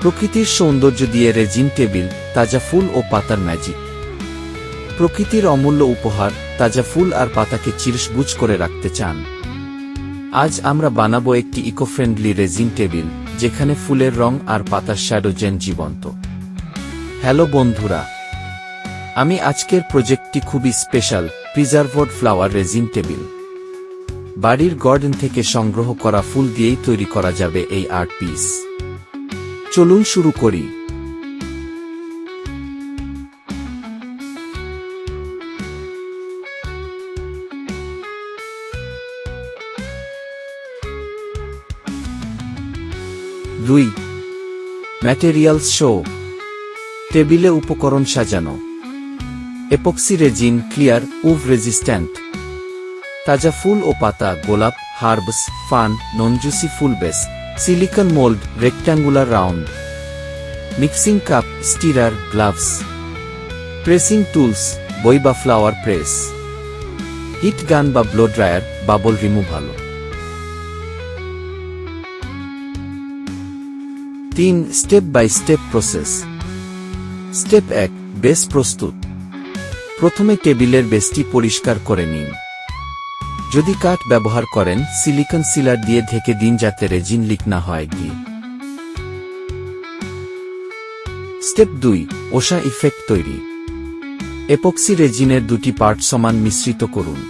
প্রকৃতির সৌন্দর্য দিয়ে রেজিন টেবিল, তাজা ফুল ও পাতার ম্যাজিক। প্রকৃতির অমূল্য উপহার, তাজা ফুল আর পাতাকে চিরসবুজ করে রাখতে চান? আজ আমরা বানাবো একটি ইকো-ফ্রেন্ডলি রেজিন টেবিল, যেখানে ফুলের রং আর পাতার শ্যাডো যেন জীবন্ত। হ্যালো বন্ধুরা, আমি আজকের প্রজেক্টটি খুবই special, preserved flower resin table. বাড়ির গার্ডেন থেকে সংগ্রহ করা ফুল দিয়েই তৈরি করা যাবে এই আর্ট পিস। চলুন শুরু করি। দুই, ম্যাটেরিয়ালস শো। টেবিলে উপকরণ সাজানো। Epoxy resin, clear, UV resistant. তাজা ফুল ও পাতা, গোলাপ, হার্বস, ফান, নন-জুসি ফুল base. Silicone mould, rectangular round. Mixing cup, stirrer, gloves. Pressing tools, বই বা ফ্লাওয়ার প্রেস। হিট গান বা blow dryer, bubble removal. 3 step by step process. Step 1, base প্রস্তুত। প্রথমে টেবিলের বেসটি পরিষ্কার করে নিন। যদি কাঠ ব্যবহার করেন, সিলিকন সিলার দিয়ে ঢেকে দিন যাতে রেজিন লিক না হয়। স্টেপ 2, ওশা ইফেক্ট তৈরি। এপক্সি রেজিনের দুটি পার্ট সমান মিশ্রিত করুন।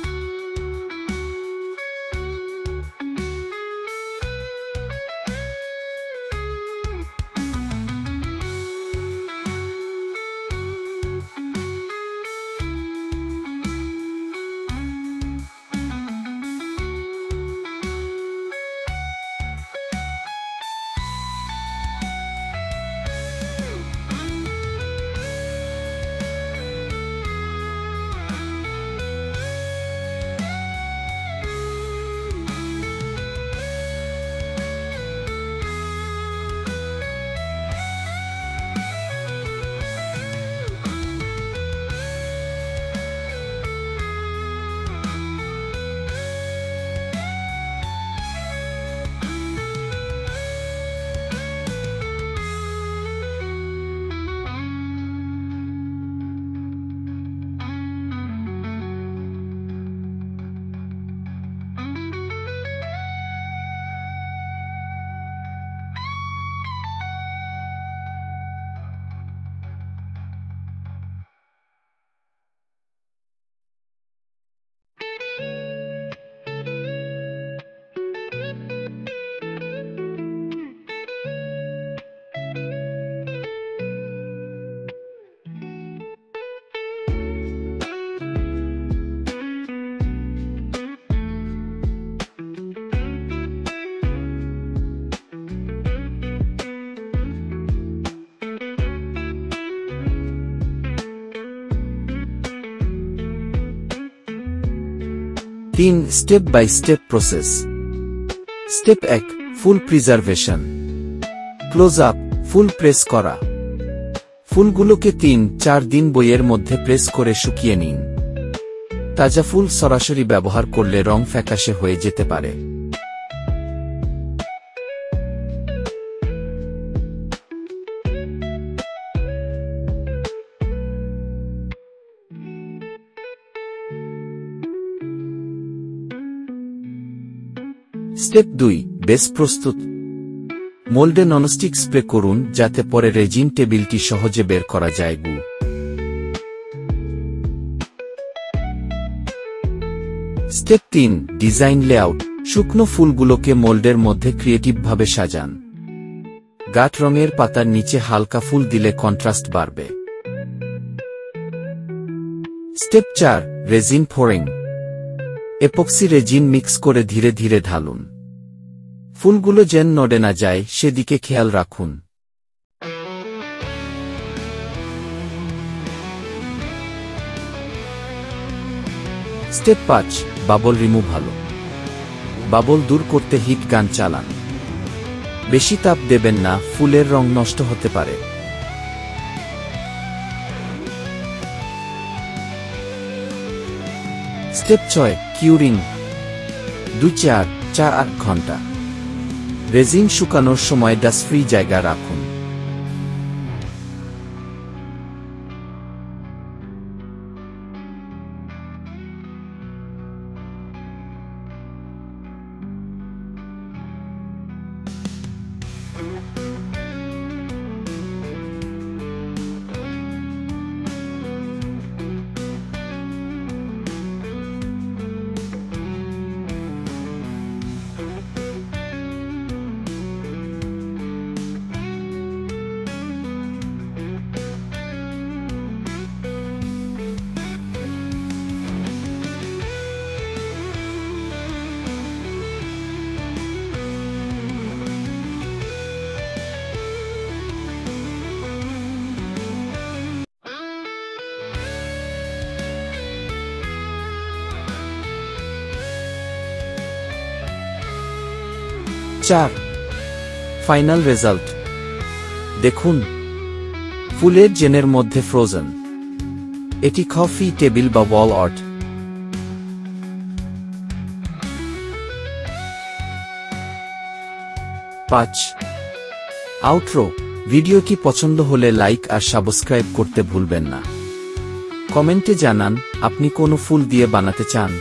তিন step by step process. Step 1, ফুল প্রিজার্ভেশন। ক্লোজ আপ, ফুল প্রেস করা। ফুলগুলোকে 3-4 দিন বইয়ের মধ্যে প্রেস করে শুকিয়ে নিন। তাজা ফুল সরাসরি ব্যবহার করলে রং ফ্যাকাশে হয়ে যেতে পারে। স্টেপ 2, বেস প্রস্তুত। মোল্ডে ননস্টিক স্প্রে করুন যাতে পরে রেজিন টেবিলটি সহজে বের করা যায়। Step 3, design layout. শুকনো ফুলগুলোকে মোল্ডের মধ্যে ক্রিয়েটিভভাবে সাজান। গাঢ় রঙের পাতার নিচে হালকা ফুল দিলে কন্ট্রাস্ট বাড়বে। Step 4, resin pouring. Epoxy resin mix করে ধীরে ধীরে ঢালুন। ফুলগুলো যেন নড়ে না যায় সেদিকে খেয়াল রাখুন। Step 5, bubble removal. বাবল দূর করতে হিট গান চালান। বেশি তাপ দেবেন না, ফুলের রং নষ্ট হতে পারে। Step 6, curing. 2-4 ঘন্টা। রেজিন শুকানোর সময় ডাস্ট ফ্রি জায়গা রাখুন। 4 ফাইনাল রেজাল্ট দেখুন, ফুলের জেনের মধ্যে ফ্রোজেন। এটি কফি টেবিল বা ওয়াল আর্ট। 5 আউটরো। ভিডিওটি পছন্দ হলে লাইক আর সাবস্ক্রাইব করতে ভুলবেন না। কমেন্টে জানান আপনি কোন ফুল দিয়ে বানাতে চান।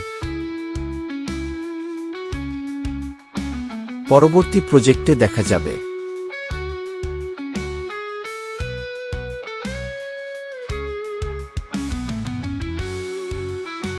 পরবর্তী প্রজেক্টে দেখা যাবে।